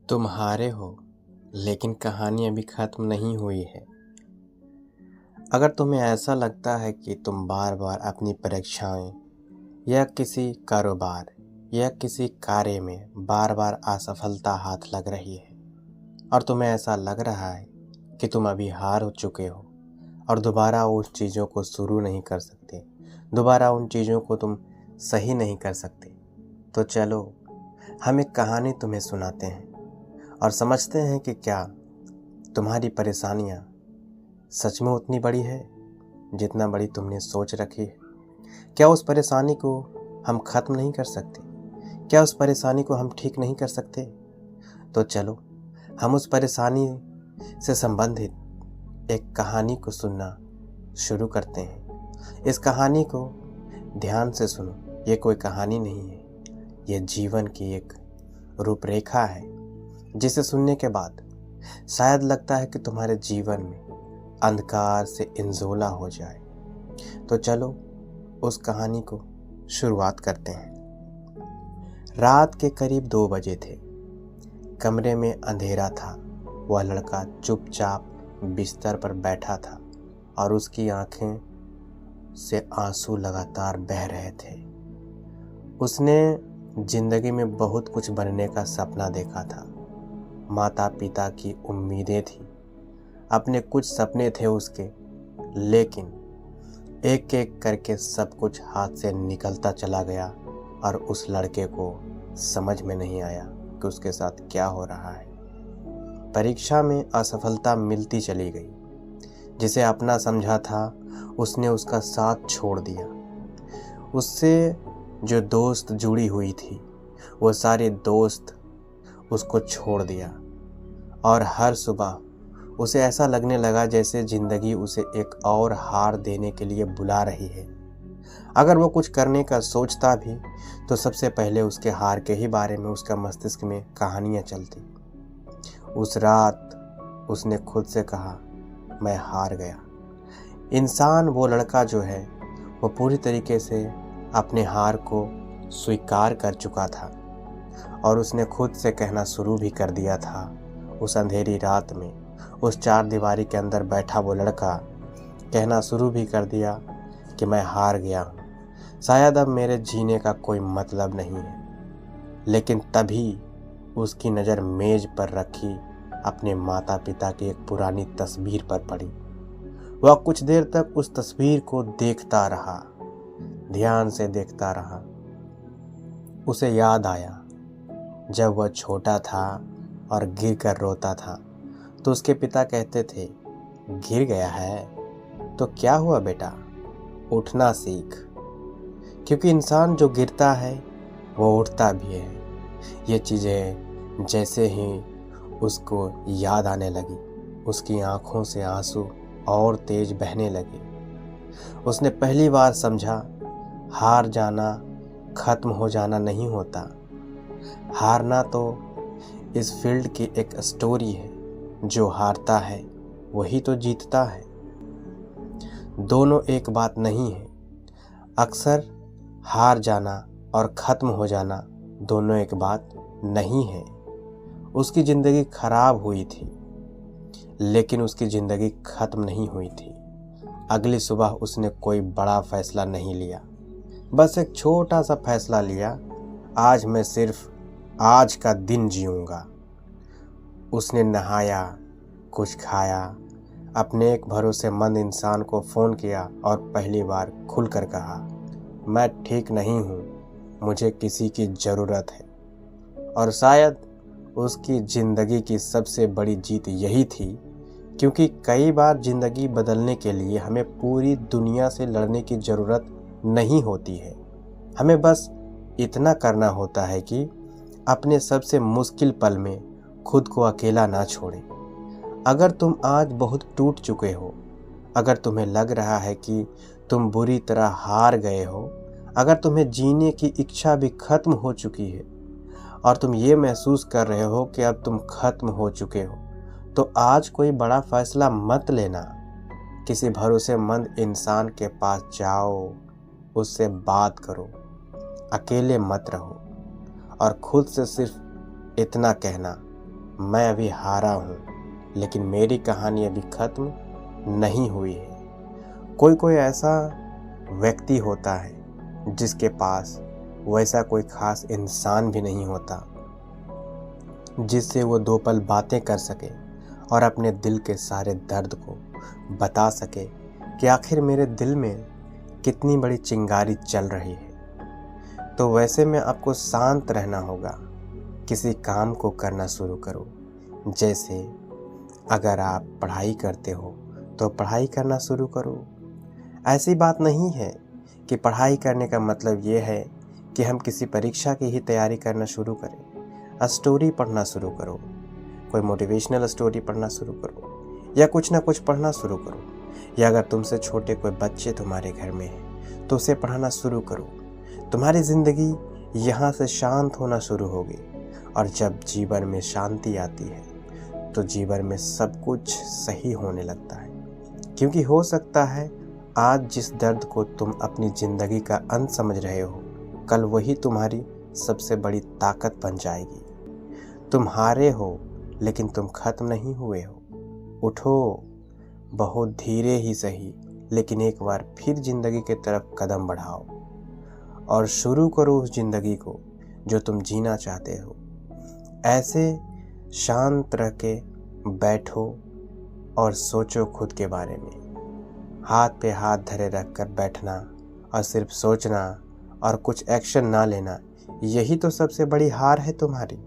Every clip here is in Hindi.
तुम हारे हो, लेकिन कहानी अभी खत्म नहीं हुई है। अगर तुम्हें ऐसा लगता है कि तुम बार बार अपनी परीक्षाएं या किसी कारोबार या किसी कार्य में बार बार असफलता हाथ लग रही है और तुम्हें ऐसा लग रहा है कि तुम अभी हार हो चुके हो और दोबारा उन चीज़ों को शुरू नहीं कर सकते, दोबारा उन चीज़ों को तुम सही नहीं कर सकते, तो चलो हम एक कहानी तुम्हें सुनाते हैं और समझते हैं कि क्या तुम्हारी परेशानियां सच में उतनी बड़ी है जितना बड़ी तुमने सोच रखी है। क्या उस परेशानी को हम ख़त्म नहीं कर सकते? क्या उस परेशानी को हम ठीक नहीं कर सकते? तो चलो हम उस परेशानी से संबंधित एक कहानी को सुनना शुरू करते हैं। इस कहानी को ध्यान से सुनो। ये कोई कहानी नहीं है, ये जीवन की एक रूपरेखा है जिसे सुनने के बाद शायद लगता है कि तुम्हारे जीवन में अंधकार से इंजोला हो जाए। तो चलो उस कहानी को शुरुआत करते हैं। रात के करीब 2 बजे थे। कमरे में अंधेरा था। वह लड़का चुपचाप बिस्तर पर बैठा था और उसकी आंखें से आंसू लगातार बह रहे थे। उसने जिंदगी में बहुत कुछ बनने का सपना देखा था। माता पिता की उम्मीदें थी, अपने कुछ सपने थे उसके, लेकिन एक एक करके सब कुछ हाथ से निकलता चला गया और उस लड़के को समझ में नहीं आया कि उसके साथ क्या हो रहा है। परीक्षा में असफलता मिलती चली गई। जिसे अपना समझा था उसने उसका साथ छोड़ दिया। उससे जो दोस्त जुड़ी हुई थी वो सारे दोस्त उसको छोड़ दिया और हर सुबह उसे ऐसा लगने लगा जैसे ज़िंदगी उसे एक और हार देने के लिए बुला रही है। अगर वो कुछ करने का सोचता भी तो सबसे पहले उसके हार के ही बारे में उसका मस्तिष्क में कहानियाँ चलती। उस रात उसने खुद से कहा, मैं हार गया। इंसान वो लड़का जो है वो पूरी तरीके से अपने हार को स्वीकार कर चुका था और उसने खुद से कहना शुरू भी कर दिया था। उस अंधेरी रात में उस 4 दीवारी के अंदर बैठा वो लड़का कहना शुरू भी कर दिया कि मैं हार गया हूँ, शायद अब मेरे जीने का कोई मतलब नहीं है। लेकिन तभी उसकी नज़र मेज पर रखी अपने माता पिता की एक पुरानी तस्वीर पर पड़ी। वह कुछ देर तक उस तस्वीर को देखता रहा, ध्यान से देखता रहा। उसे याद आया जब वह छोटा था और गिर कर रोता था तो उसके पिता कहते थे, गिर गया है तो क्या हुआ बेटा, उठना सीख। क्योंकि इंसान जो गिरता है वो उठता भी है। ये चीज़ें जैसे ही उसको याद आने लगी, उसकी आंखों से आंसू और तेज बहने लगे। उसने पहली बार समझा, हार जाना खत्म हो जाना नहीं होता। हारना तो इस फील्ड की एक स्टोरी है। जो हारता है वही तो जीतता है। दोनों एक बात नहीं है। अक्सर हार जाना और ख़त्म हो जाना दोनों एक बात नहीं है। उसकी ज़िंदगी खराब हुई थी, लेकिन उसकी ज़िंदगी ख़त्म नहीं हुई थी। अगली सुबह उसने कोई बड़ा फैसला नहीं लिया, बस एक छोटा सा फैसला लिया, आज मैं सिर्फ आज का दिन जीऊँगा। उसने नहाया, कुछ खाया, अपने एक भरोसेमंद इंसान को फ़ोन किया और पहली बार खुलकर कहा, मैं ठीक नहीं हूँ, मुझे किसी की ज़रूरत है। और शायद उसकी ज़िंदगी की सबसे बड़ी जीत यही थी, क्योंकि कई बार ज़िंदगी बदलने के लिए हमें पूरी दुनिया से लड़ने की ज़रूरत नहीं होती है। हमें बस इतना करना होता है कि अपने सबसे मुश्किल पल में खुद को अकेला ना छोड़ें। अगर तुम आज बहुत टूट चुके हो, अगर तुम्हें लग रहा है कि तुम बुरी तरह हार गए हो, अगर तुम्हें जीने की इच्छा भी खत्म हो चुकी है और तुम ये महसूस कर रहे हो कि अब तुम खत्म हो चुके हो, तो आज कोई बड़ा फैसला मत लेना। किसी भरोसेमंद इंसान के पास जाओ, उससे बात करो, अकेले मत रहो और खुद से सिर्फ इतना कहना, मैं अभी हारा हूँ, लेकिन मेरी कहानी अभी ख़त्म नहीं हुई है। कोई कोई ऐसा व्यक्ति होता है जिसके पास वैसा कोई ख़ास इंसान भी नहीं होता जिससे वो 2 पल बातें कर सके और अपने दिल के सारे दर्द को बता सके कि आखिर मेरे दिल में कितनी बड़ी चिंगारी चल रही है। तो वैसे में आपको शांत रहना होगा, किसी काम को करना शुरू करो। जैसे अगर आप पढ़ाई करते हो तो पढ़ाई करना शुरू करो। ऐसी बात नहीं है कि पढ़ाई करने का मतलब ये है कि हम किसी परीक्षा की ही तैयारी करना शुरू करें। स्टोरी पढ़ना शुरू करो, कोई मोटिवेशनल स्टोरी पढ़ना शुरू करो, या कुछ ना कुछ पढ़ना शुरू करो। या अगर तुमसे छोटे कोई बच्चे तुम्हारे घर में हैं तो उसे पढ़ाना शुरू करो। तुम्हारी ज़िंदगी यहाँ से शांत होना शुरू होगी, और जब जीवन में शांति आती है तो जीवन में सब कुछ सही होने लगता है। क्योंकि हो सकता है आज जिस दर्द को तुम अपनी ज़िंदगी का अंत समझ रहे हो, कल वही तुम्हारी सबसे बड़ी ताकत बन जाएगी। तुम हारे हो, लेकिन तुम ख़त्म नहीं हुए हो। उठो, बहुत धीरे ही सही, लेकिन एक बार फिर ज़िंदगी की तरफ कदम बढ़ाओ और शुरू करो उस ज़िंदगी को जो तुम जीना चाहते हो। ऐसे शांत रह के बैठो और सोचो खुद के बारे में। हाथ पे हाथ धरे रख कर बैठना और सिर्फ सोचना और कुछ एक्शन ना लेना, यही तो सबसे बड़ी हार है तुम्हारी।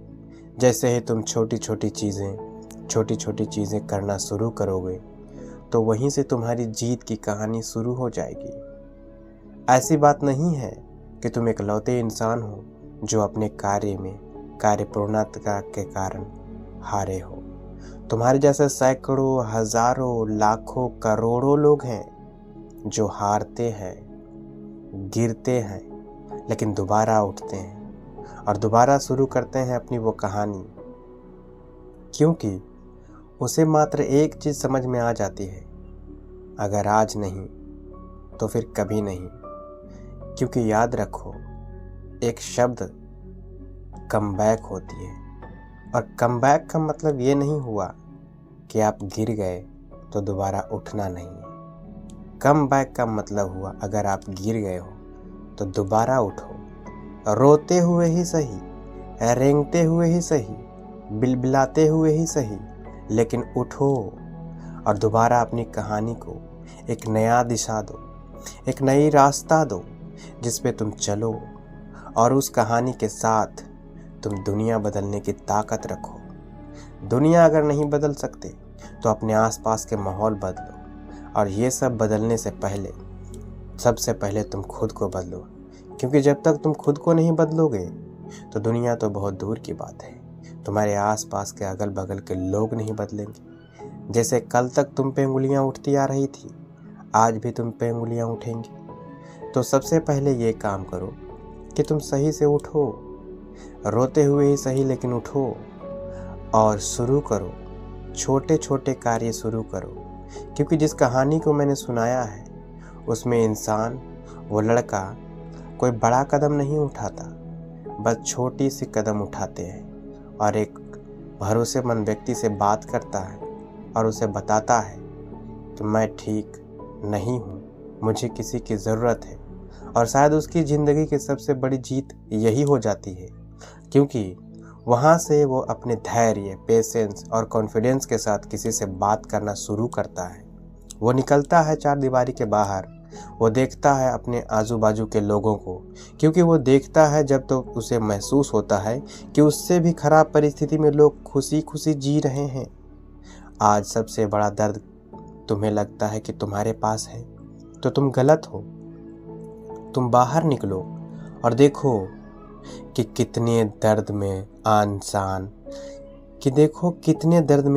जैसे ही तुम छोटी छोटी चीज़ें करना शुरू करोगे तो वहीं से तुम्हारी जीत की कहानी शुरू हो जाएगी। ऐसी बात नहीं है कि तुम इकलौते इंसान हो जो अपने कार्यपूर्णता के कारण हारे हो। तुम्हारे जैसे सैकड़ों, हजारों, लाखों, करोड़ों लोग हैं जो हारते हैं, गिरते हैं, लेकिन दोबारा उठते हैं और दोबारा शुरू करते हैं अपनी वो कहानी। क्योंकि उसे मात्र एक चीज़ समझ में आ जाती है, अगर आज नहीं तो फिर कभी नहीं। क्योंकि याद रखो, एक शब्द कमबैक होती है, और कमबैक का मतलब ये नहीं हुआ कि आप गिर गए तो दोबारा उठना नहीं है। कमबैक का मतलब हुआ अगर आप गिर गए हो तो दोबारा उठो, रोते हुए ही सही, रेंगते हुए ही सही, बिलबिलाते हुए ही सही, लेकिन उठो और दोबारा अपनी कहानी को एक नया दिशा दो, एक नई रास्ता दो जिस पे तुम चलो, और उस कहानी के साथ तुम दुनिया बदलने की ताकत रखो। दुनिया अगर नहीं बदल सकते तो अपने आसपास के माहौल बदलो, और ये सब बदलने से पहले सबसे पहले तुम खुद को बदलो। क्योंकि जब तक तुम खुद को नहीं बदलोगे तो दुनिया तो बहुत दूर की बात है, तुम्हारे आसपास के अगल बगल के लोग नहीं बदलेंगे। जैसे कल तक तुम पे उंगलियां उठती आ रही थी, आज भी तुम पे उंगलियां उठेंगी। तो सबसे पहले ये काम करो कि तुम सही से उठो, रोते हुए ही सही, लेकिन उठो और शुरू करो, छोटे छोटे कार्य शुरू करो। क्योंकि जिस कहानी को मैंने सुनाया है उसमें इंसान, वो लड़का, कोई बड़ा कदम नहीं उठाता, बस छोटी सी कदम उठाते हैं और एक भरोसेमंद व्यक्ति से बात करता है और उसे बताता है कि मैं ठीक नहीं हूँ, मुझे किसी की ज़रूरत है। और शायद उसकी ज़िंदगी की सबसे बड़ी जीत यही हो जाती है, क्योंकि वहाँ से वो अपने धैर्य, पेशेंस और कॉन्फिडेंस के साथ किसी से बात करना शुरू करता है। वो निकलता है 4 दीवारी के बाहर, वो देखता है अपने आजू बाजू के लोगों को, क्योंकि वो देखता है जब तो उसे महसूस होता है कि उससे भी खराब परिस्थिति में लोग खुशी खुशी जी रहे हैं। आज सबसे बड़ा दर्द तुम्हें लगता है कि तुम्हारे पास है तो तुम गलत हो। तुम बाहर निकलो और देखो कि कितने दर्द में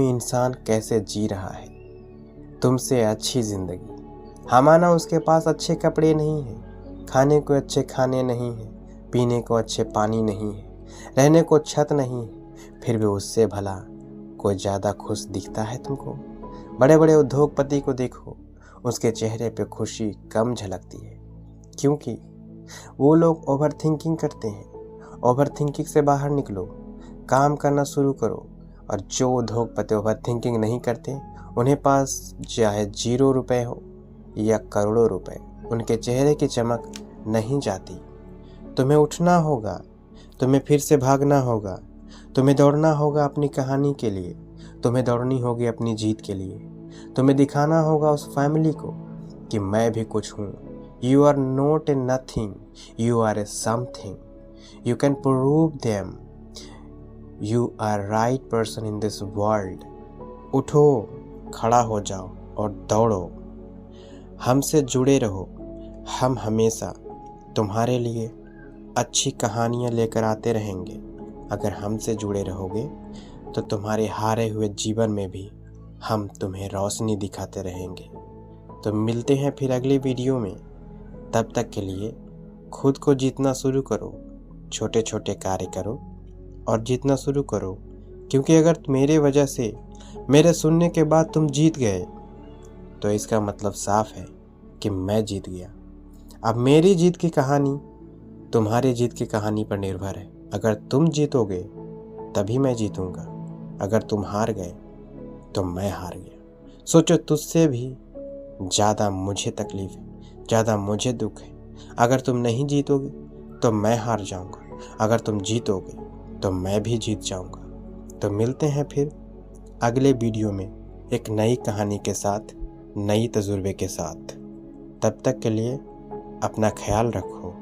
इंसान कैसे जी रहा है तुमसे अच्छी ज़िंदगी। हाँ, माना उसके पास अच्छे कपड़े नहीं हैं, खाने को अच्छे खाने नहीं हैं, पीने को अच्छे पानी नहीं है, रहने को छत नहीं है, फिर भी उससे भला कोई ज़्यादा खुश दिखता है तुमको? बड़े बड़े उद्योगपति को देखो, उसके चेहरे पे खुशी कम झलकती है, क्योंकि वो लोग ओवर थिंकिंग करते हैं। ओवर थिंकिंग से बाहर निकलो, काम करना शुरू करो, और जो उद्योगपति ओवर थिंकिंग नहीं करते, उन्हें पास चाहे 0 रुपए हो या करोड़ों रुपए, उनके चेहरे की चमक नहीं जाती। तुम्हें उठना होगा, तुम्हें फिर से भागना होगा, तुम्हें दौड़ना होगा अपनी कहानी के लिए, तुम्हें दौड़नी होगी अपनी जीत के लिए। तुम्हें दिखाना होगा उस फैमिली को कि मैं भी कुछ हूँ। You are not a nothing, you are a something. You can prove them you are right person in this world. उठो, खड़ा हो जाओ और दौड़ो। हमसे जुड़े रहो, हम हमेशा तुम्हारे लिए अच्छी कहानियाँ लेकर आते रहेंगे। अगर हमसे जुड़े रहोगे तो तुम्हारे हारे हुए जीवन में भी हम तुम्हें रोशनी दिखाते रहेंगे। तो मिलते हैं फिर अगली वीडियो में। तब तक के लिए खुद को जीतना शुरू करो, छोटे छोटे कार्य करो और जीतना शुरू करो। क्योंकि अगर मेरे वजह से, मेरे सुनने के बाद तुम जीत गए, तो इसका मतलब साफ है कि मैं जीत गया। अब मेरी जीत की कहानी तुम्हारी जीत की कहानी पर निर्भर है। अगर तुम जीतोगे तभी मैं जीतूंगा, अगर तुम हार गए तो मैं हार गया। सोचो, तुझसे भी ज़्यादा मुझे तकलीफ है, ज़्यादा मुझे दुख है। अगर तुम नहीं जीतोगे तो मैं हार जाऊंगा, अगर तुम जीतोगे तो मैं भी जीत जाऊंगा। तो मिलते हैं फिर अगले वीडियो में एक नई कहानी के साथ, नई तजुर्बे के साथ। तब तक के लिए अपना ख्याल रखो।